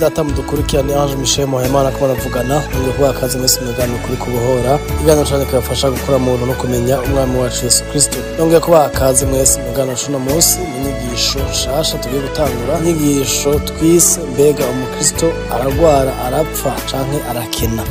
data mudukurikirane Ange Michel Muhemana ko baravugana ngo kuba akazi mwese mugani kuri kubohora igana cyane kabafasha gukora muntu no kumenya umwami wacu Yesu Kristo. Nongeye kuba akazi mwese mugana shuno munsi inyigisho shasha tugiye gutangura inyigisho twise mbega umukristo ararwara arapfa canke arakena.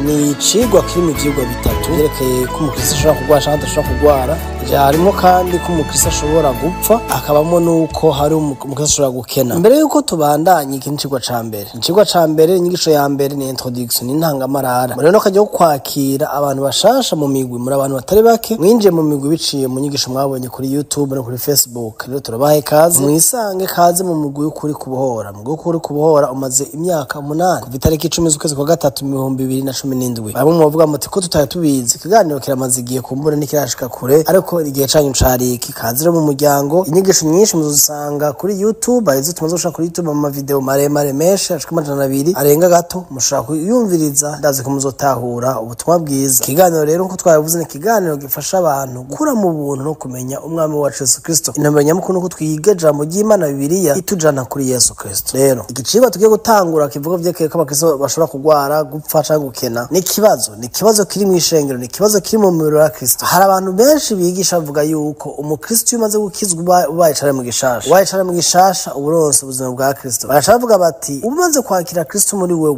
Ni icigwa kiri mu vyigwa bitatu yerekeye ko umukristo ashobora kurwara canke adashobora kurwara. Harimo kandi ko umukristo ashobora gupfa akabamo nuko hari umukristo ashobora gukena. Mbere yuko tubandanye iki nicigwa ca mbere. Icigwa ca mbere inyigisho ya mbere ni introduction n'intangamarara. Rero no kajya kwakira abantu bashasha mu migwi muri abantu batari bake mwinjiye mu migwi biciye mu nyigisho mwabonye kuri YouTube no kuri Facebook. Rero turabahe kazi mwisange kazi mu mugwi ukuri kubohora. Mugwi ukuri kubohora umaze imyaka 8 kuva itariki 10 z'ukwezi kwa gatatu 2017. Bamwe mu bavuga muti ko tutari tubizi ikiganiro kiramaze igiye kumbura n'ikirashika kure ariko igihe canyu cari iki kazi rero mu muryango. Inyigisho nyinshi muzosanga kuri YouTube arizo tumaze gushaka kuri YouTube mu video maremare menshi ashika 200 arenga gato mushaka kuyumviriza ndazi ko muzotahura ubutumwa bwiza. Ikiganiro rero nko twavuze ni ikiganiro gifasha abantu gukura mu buntu no kumenya umwami wacu Yesu Kristo. Intumbero nyamukuru nuko twiga ijambo ry'Imana Bibiliya itujana kuri Yesu Kristo. Rero igicibwa tugiye gutangura kivuga vyekeye ko abakristo bashobora kugwara gupfa canke gukena ni ikibazo kiri mu ishengero, ni ikibazo kiri mu mubiri wa Kristo. Hari abantu benshi bigisha bavuga yuko umukristo umaze gukizwa ubaye cyane mu gishasha uburonse ubuzima bwa Kristo. Baravuga bati umaze kwakira Kristo muri wewe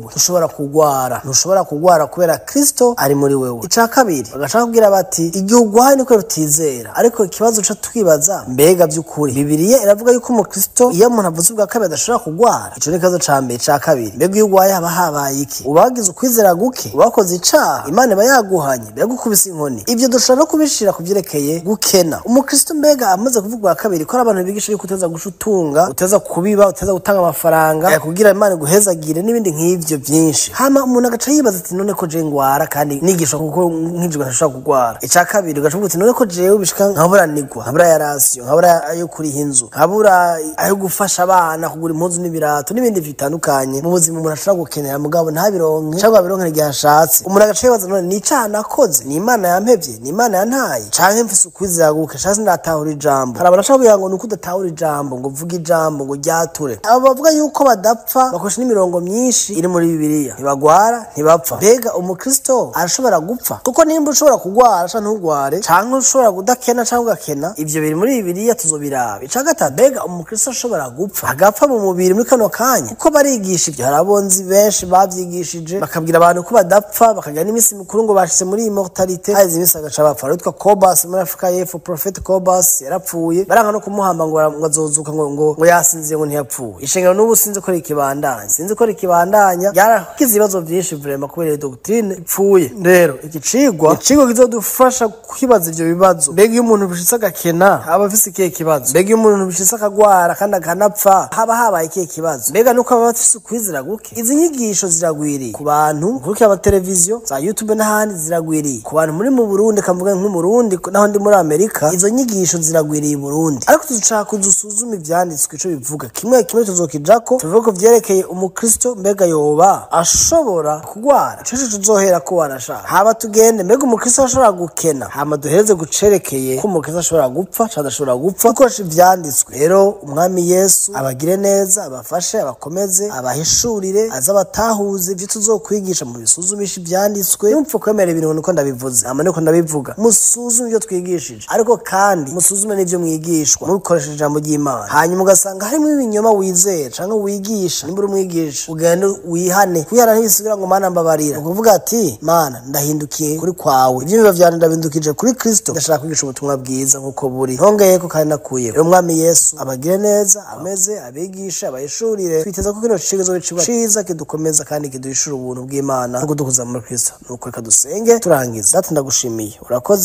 ntushobora kugwara kubera Kristo ari muri wewe. Ica kabiri bagashaka kugira bati igihugu hari niko rutizera, ariko ikibazo cyo twibaza mbega by'ukuri Bibiliya iravuga yuko umukristo iyo umuntu avuze ubwa kabiri adashobora kugwara. Ico ni kazo ca mbere. Ca kabiri mbega iyo ugwaye haba habaye iki? Ubagize ukwizera guke, ubakoze icaha, Imana bayaguhanye byagukubise inkoni. Ivyo dushobora no kubishira kuvyerekeye gukena. Umukristo mbega amaze kuvuga ubwa kabiri ko abantu bigisha yuko uteza gushutunga, uteza kubiba, uteza gutanga amafaranga kugira Imana guhezagire n'ibindi nk'ivyo byinshi. Hama umuntu agaca yibaza ati none ko je ngwara kandi nigisha kuko nk'ijwe ntashobora kugwara. Ica kabiri ugaca uti none ko jewe bishika nkabura nigwa, nkabura ya rasyo, nkabura ayo kuri hinzu, nkabura ayo gufasha abana kugura impuzu n'ibirato n'ibindi bitandukanye mu buzima umuntu ashobora gukenera mugabo ntabironke cyangwa bironke igihe ashatse. Umuntu agaca yibaza none ni icaha nakoze, ni Imana yampevye, ni Imana yantaye canke mfise ukwizera guke canke ndatahura ijambo. Hari abantu bashaka ngo nuko udatahura ijambo ngo vuga ijambo ngo ryature. Abo bavuga yuko badapfa bakoresha n'imirongo myinshi iri muri Bibiliya, ntibagwara ntibapfa. Mbega umukristo arashobora gupfa? Kuko nimba ushobora kugwara canke ntugware canke ushobora kudakena canke ugakena, ivyo biri muri Bibiliya tuzobiraba. Ica gatatu mbega umukristo ashobora gupfa agapfa mu mubiri muri kano kanya? Kuko barigisha ivyo, harabonzi benshi bavyigishije bakabwira abantu ko badapfa bakagira n'imisi mikuru ngo bashitse muri immortalite, hazi imisi agaca bapfa. Witwa Cobus muri Afrika y'Epfo, Prophet Cobus yarapfuye baranga no kumuhamba ngo azozuka ngo yasinziye ngo ntiyapfuye. Ishengero n'ubu sinzi ko rikibandanya yarakize ibibazo byinshi vraiment kubera doctrine ipfuye. Rero ikicigwa kizodufasha kwibaza ivyo bibazo. Mbega iyo umuntu bishitse agakena aba afise ikihe kibazo? Mbega iyo umuntu bishitse akagwara kandi akanapfa haba habaye ikihe kibazo? Mbega nuko aba afise ukwizera guke? Izi nyigisho ziragwiriye ku bantu kuri aba televiziyo za YouTube n'ahandi, ziragwiriye ku bantu muri mu Burundi, kavuga nk'umurundi naho ndi muri Amerika. Izo nyigisho ziragwiriye i Burundi, ariko tuzoshaka kudusuzuma ivyanditswe ico bivuga. Kimwe tuzokijako tuvuga ko vyerekeye umukristo mbega yoba ashobora kugwara. Ico tuzohera ko warashaka haba tugende mbega umukristo ashobora gukena, hama duhereze gucerekeye ko umukristo ashobora gupfa cyangwa adashobora gupfa dukoresha ivyanditswe. Rero umwami Yesu abagire neza, abafashe, abakomeze, abahishurire, azabatahuze ivyo tuzokwigisha mu bisuzumisha ivyanditswe. Numva kwemera ibintu nuko ndabivuze ama nuko ndabivuga. Musuzume ivyo twigishije, ariko kandi musuzume n'ivyo mwigishwa mukoresheje ijambo ry'Imana. Hanyuma ugasanga harimo ibinyoma wizera canke wigisha, nimbura umwigisha ugende wihane kuyara ntibisigira ngo Mana mbabarira, ukuvuga ati Mana ndahindukiye kuri kwawe, ibyo vyane ndabindukije kuri Kristo, ndashaka kwigisha ubutumwa bwiza nkuko buri hongeyeko kandi nakuye. Rero umwami Yesu abagire neza, ameze abigisha, abayishurire. Twiteza ko kino cikizo bicibwa ciza kidukomeza kandi kiduhishura ubuntu bw'Imana no kudukuza muri Kristo. Nuko reka dusenge turangiza. Data ndagushimiye,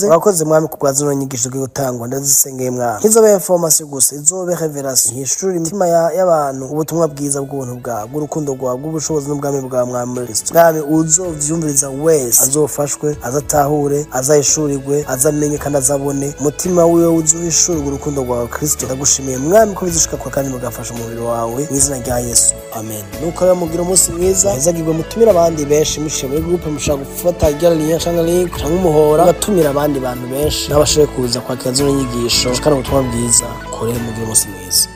urakoze mwami kubwazo no nyigisho gutangwa, ndazisengeye mwami kizobe information gusa, izobe revelation, hishurira imitima y'abantu ubutumwa bwiza bw'ubuntu bwawe, urukundo rwawe, ubushobozi n'ubwami bwa mwami muri Kristo. Mwami uzovyumviriza wese azofashwe, azatahure, azayishurirwe, azamenye kandi azabone umutima wiwe uzohishurira urukundo rwawe Kristo. Ndagushimiye mwami ko bizushika kwa kandi mugafasha umubiri wawe mu izina rya Yesu, amen. Nuko yamugira umunsi mwiza, hezagirwe mutumira abandi benshi mushiye muri groupe mushaka gufata igaliya cyangwa link cyangwa umuhora, batumira abandi bantu benshi n'abashoboye kuza kwakira zino nyigisho kandi ubutumwa bwiza. Kore mugira umunsi mwiza.